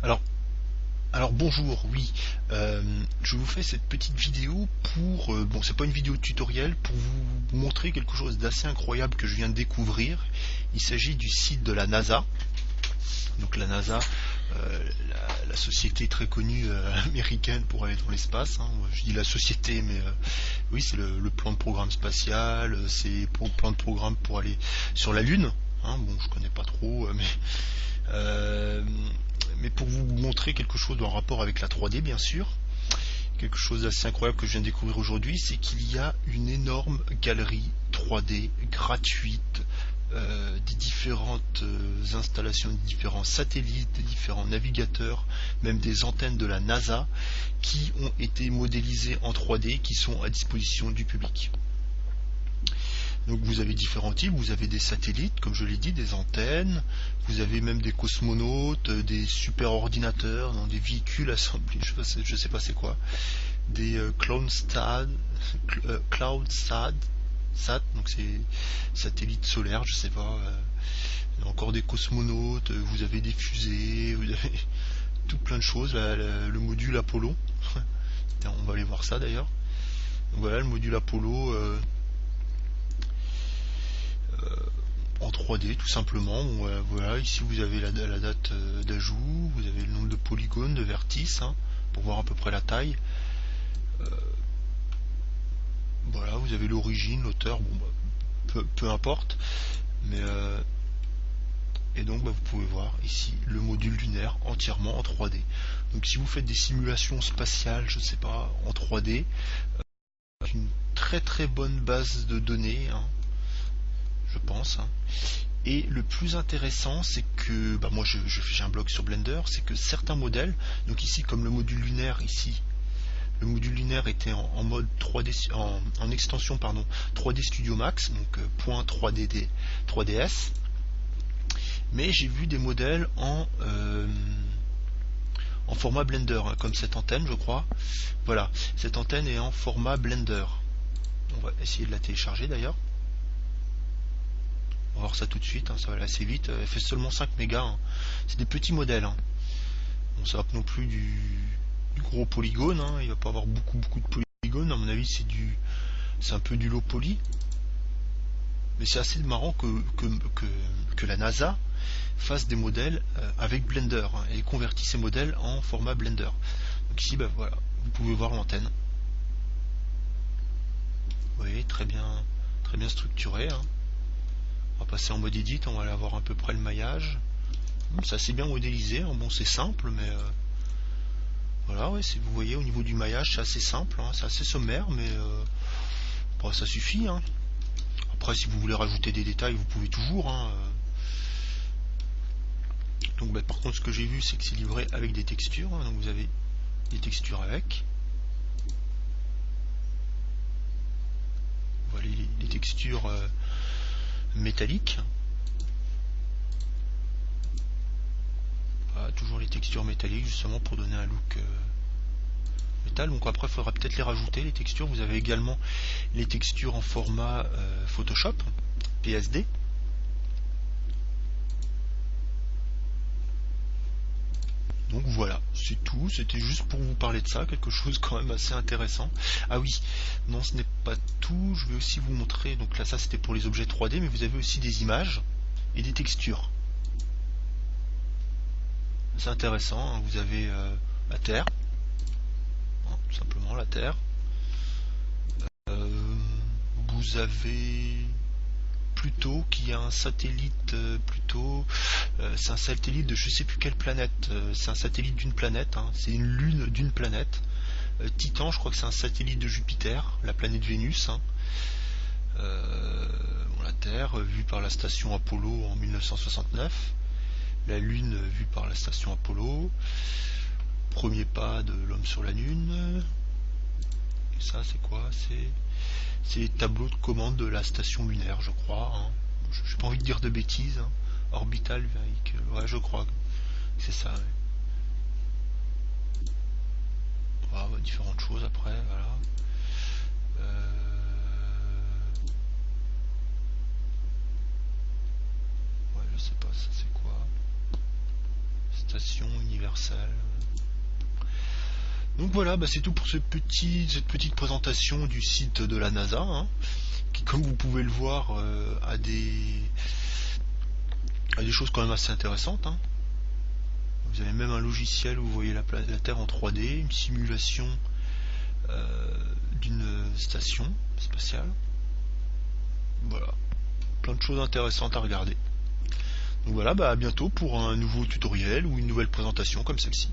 Alors, alors bonjour, oui, je vous fais cette petite vidéo pour, bon, c'est pas une vidéo tutoriel, pour vous montrer quelque chose d'assez incroyable que je viens de découvrir. Il s'agit du site de la NASA. Donc la NASA, la société très connue américaine pour aller dans l'espace, hein. Je dis la société, mais oui, c'est le plan de programme spatial, c'est pour le plan de programme pour aller sur la Lune. Hein. Bon, je connais pas trop, euh, mais pour vous montrer quelque chose en rapport avec la 3D, bien sûr, quelque chose d'assez incroyable que je viens de découvrir aujourd'hui, c'est qu'il y a une énorme galerie 3D gratuite des différentes installations, des différents satellites, des différents navigateurs, même des antennes de la NASA qui ont été modélisées en 3D, qui sont à disposition du public. Donc vous avez différents types, vous avez des satellites, comme je l'ai dit, des antennes, vous avez même des cosmonautes, des super ordinateurs, dans des véhicules assemblés, je sais pas c'est quoi, des cloud sat, donc c'est satellites solaires, je sais pas, encore des cosmonautes, vous avez des fusées, vous avez tout plein de choses, le module Apollo, on va aller voir ça d'ailleurs. Donc voilà le module Apollo. En 3D tout simplement. Bon, voilà, ici vous avez la date d'ajout, vous avez le nombre de polygones, de vertices, hein, pour voir à peu près la taille. Voilà, vous avez l'origine, l'auteur, bon, peu importe. Mais et donc vous pouvez voir ici le module lunaire entièrement en 3D. Donc si vous faites des simulations spatiales, je sais pas, en 3D, une très très bonne base de données, hein, je pense, hein. Et le plus intéressant, c'est que, moi j'ai un blog sur Blender, c'est que certains modèles, donc ici comme le module lunaire ici, le module lunaire était en mode 3D, en extension 3D Studio Max, donc .3ds, mais j'ai vu des modèles en format Blender, hein, comme cette antenne je crois. Voilà, cette antenne est en format Blender. On va essayer de la télécharger d'ailleurs. On va voir ça tout de suite, hein, ça va aller assez vite. Elle fait seulement 5 mégas. Hein. C'est des petits modèles. Hein. Bon, ça va pas non plus du gros polygone. Hein. Il va pas avoir beaucoup de polygones. À mon avis, c'est un peu du low poly. Mais c'est assez marrant que la NASA fasse des modèles avec Blender, hein, et convertit ces modèles en format Blender. Donc ici, voilà, vous pouvez voir l'antenne. Vous voyez, très bien structuré. Hein. On va passer en mode edit, on va aller avoir à peu près le maillage. C'est assez bien modélisé, hein. Bon c'est simple, mais voilà, ouais, si vous voyez au niveau du maillage c'est assez simple, hein. C'est assez sommaire, mais ça suffit. Hein. Après si vous voulez rajouter des détails, vous pouvez toujours. Hein. Donc par contre ce que j'ai vu c'est que c'est livré avec des textures, hein. Donc vous avez des textures avec. Voilà les textures métalliques. Voilà, toujours les textures métalliques justement pour donner un look métal. Donc après il faudra peut-être les rajouter les textures. Vous avez également les textures en format Photoshop PSD. Donc voilà, c'est tout, c'était juste pour vous parler de ça, quelque chose quand même assez intéressant. Ah oui, non ce n'est pas tout, je vais aussi vous montrer, donc là ça c'était pour les objets 3D, mais vous avez aussi des images et des textures. C'est intéressant, hein. Vous avez la Terre, hein, tout simplement la Terre. Vous avez Pluto qui a un satellite c'est un satellite de je sais plus quelle planète, c'est un satellite d'une planète, hein, c'est une lune d'une planète. Titan, je crois que c'est un satellite de Jupiter, la planète Vénus, hein. La Terre vue par la station Apollo en 1969, la Lune vue par la station Apollo, premier pas de l'homme sur la Lune. Et ça c'est quoi? C'est les tableaux de commande de la station lunaire, je crois. Hein. J'ai pas envie de dire de bêtises. Hein. Orbital Vehicle. Ouais, je crois que c'est ça. Ouais. Voilà, différentes choses après. Voilà. Ouais, je sais pas, ça c'est quoi? Station universelle. Donc voilà, c'est tout pour cette petite présentation du site de la NASA, hein, qui, comme vous pouvez le voir, a des choses quand même assez intéressantes, hein. Vous avez même un logiciel où vous voyez la Terre en 3D, une simulation d'une station spatiale. Voilà, plein de choses intéressantes à regarder. Donc voilà, à bientôt pour un nouveau tutoriel ou une nouvelle présentation comme celle-ci.